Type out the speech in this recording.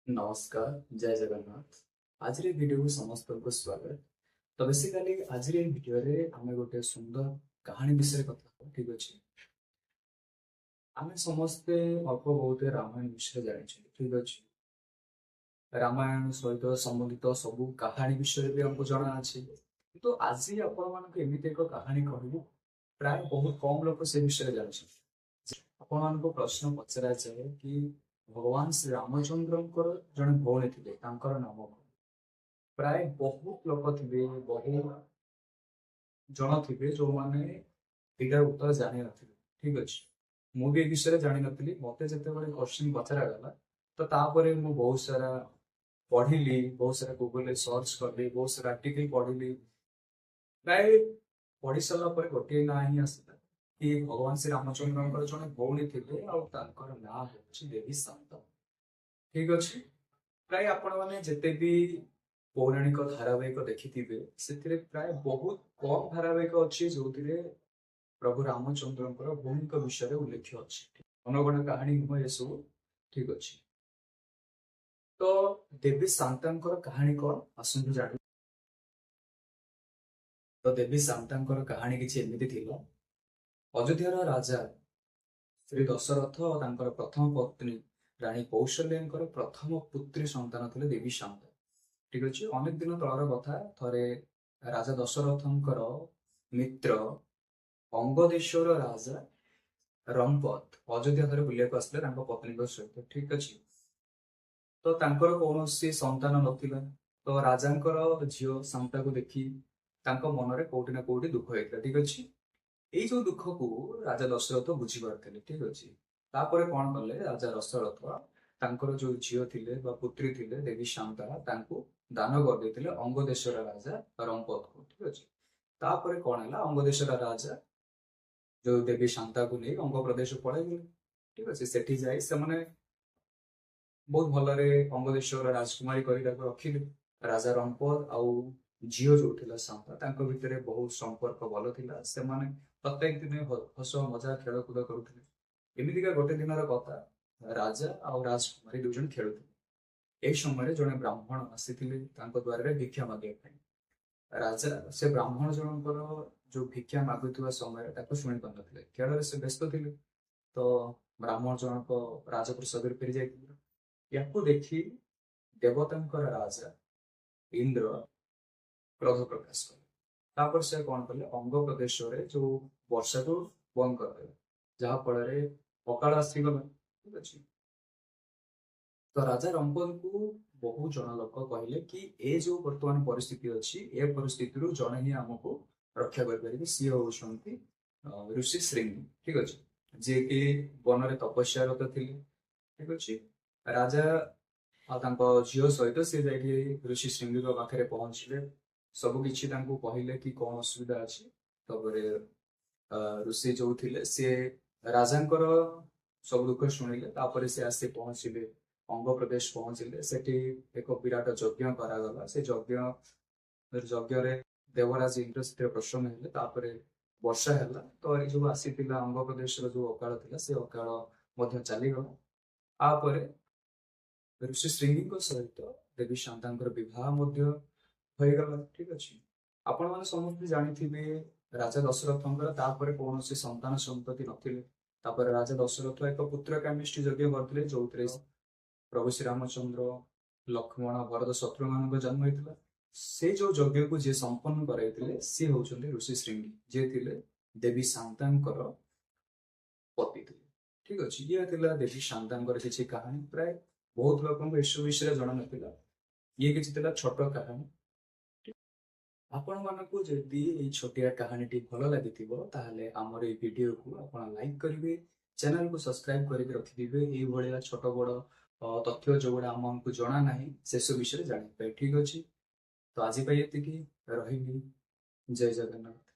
नमस्कार जय जगन्नाथ। आज वीडियो को समस्त को स्वागत। तो बेसिकली आज वीडियो रे आमे गोटे सुंदर कहानी विषय कथा ठीक अच्छे। आमे समस्ते अल्प बहुत रामायण विषय जानी ठीक अच्छे। रामायण सहित संबंधित सबू कहानी विषय भी हमको जना अच्छे। तो आज आपण मान एमती एक कहानी कहू प्राय बहुत कम लोग से विषय जानी। आपण प्रश्न पचरा जाए कि भगवान श्री रामचंद्र जड़े भौणी थे नाम कौन। प्राय बहुत लोग थे बहुत जन थे जो मैंने यार उत्तर जानी नी ठीक अच्छे। मुझे ये विषय जानी नी मत जो क्वेश्चन पचरा गला तो तापर मु बहुत सारा पढ़ी बहुत सारा गूगल सर्च कली बहुत सारा आर्टिकल पढ़ी प्राय पढ़ी सारा गोटे ना ही आसला कि भगवान श्री रामचंद्र जड़े भौणी थे ना हूँ देवी शांता ठीक अच्छे। प्राय आपण मैंने जिते भी पौराणिक धारावाहिक देखिथिबे से प्राय बहुत कम धारावाहिक अच्छी जो प्रभु रामचंद्र भूमि विषय उल्लेख अच्छी अनगण कहानी नुह ये सब ठीक अच्छे। तो देवी शांता कहानी कौन आसतु जान। तो देवी शांता कहानी किसी एमती थी अयोध्यार राजा श्री दशरथ और प्रथम पत्नी राणी कौशल्या प्रथम पुत्री संतान थे देवी शांता ठीक अच्छे। अनेक दिन तलर कथा थे राजा दशरथ मित्र अंगदेश्वर राजा रंपत अयोध्या थे बुलाक आसते पत्नी सहित ठीक अच्छे। तो कौन संतान नाला तो राजा झील शांता को देखी मन में कौटि ना कौटि दुख होता ठीक अच्छे। ये जो दुख को राजा दशरथ बुझी पारे ठीक अच्छे। तापर कौन कले राजा दशरथ जो झील थे पुत्री थे देवी शांता दान कर अंगदेश्वर राजा रंपत को ठीक अच्छे। तापर कौन है अंगदेश्वर राजा जो देवी शांता को नहीं अंग प्रदेश पलैले ठीक अच्छे। सेठी जाए से माने बहुत भलरे अंगदेश्वर राजकुमारी कर रखिले राजा रंपत आउ झील जो थिला शांता भितर बहुत संपर्क भल थिला से माने प्रत्येक दिन हस मजा खेलकूद करुले। एमतीका गोटे दिन कथा राजा आउ राजकुमारी दुज खेलुले। यही समय जड़े ब्राह्मण आसी द्वार भिक्षा मागे राजा से ब्राह्मण जनकर जो भिक्षा मागुवा समय शुणी पार ना खेल से व्यस्त थे। तो ब्राह्मण जनक राजप्रसाद फेरी जाइए या देखी देवता राजा इंद्र क्रोध प्रकाश कले से कौन कले अंग प्रदेश जो वर्षा को बंद करदे जहाँफल अकाल आसीगला ठीक अच्छे। तो राजा रंपत को बहुत जन लोक कहले कि ए जो वर्तमान परिस्थिति अच्छी ए परिस्थिति जड़े ही आमको रक्षा करें सी होती ऋषि श्रृंगी ठीक अच्छे जे कि वन में तपस्यारत थे ठीक अच्छे। राजा झील सहित सी जा ऋषि श्रृंगी पाखे पहुंचले सबकि कहले कि कौन असुविधा अच्छी। ऋषि जो थे सी राजा सब दुख शुणिले से आसी पहुंचले अंग प्रदेश पहुंचले सेठी एक विराट यज्ञ करागला से यज्ञ देवराज इंद्र से प्रसन्न हेले वर्षा है। तो ये जो आसी अंग प्रदेश जो अकाल था से अकाल चलीगला। ऋषि श्रृंगी सहित देवी शांता विवाह होगला ठीक अच्छे। आपण मैंने समस्त जानी राजा दशरथ कौन संतान संतति नथिले राजा दशरथ एक पुत्र कामिष्टि यज्ञ करते जो प्रभु श्री रामचंद्र लक्ष्मण भरत शत्रुघ्न जन्म होता से जो यज्ञ को जी संपन्न कराई सी होती ऋषि श्रृंगी जे थे देवी शांता पति थे ठीक अच्छे। ये देवी शांता किसी कहानी प्राय बहुत लोग इस विषय जना ना ये किसी छोट कहानी आपण मानक जदि छोटिया कहानी भल लगी आमर ये वीडियो को आप लाइक करेंगे चैनल को सब्सक्राइब करके रखिदे ये छोट बड़ तथ्य जो गुड़ा आमको जना ना से सब विषय जाना ठीक अच्छे। तो आज ये रही जय जगन्नाथ।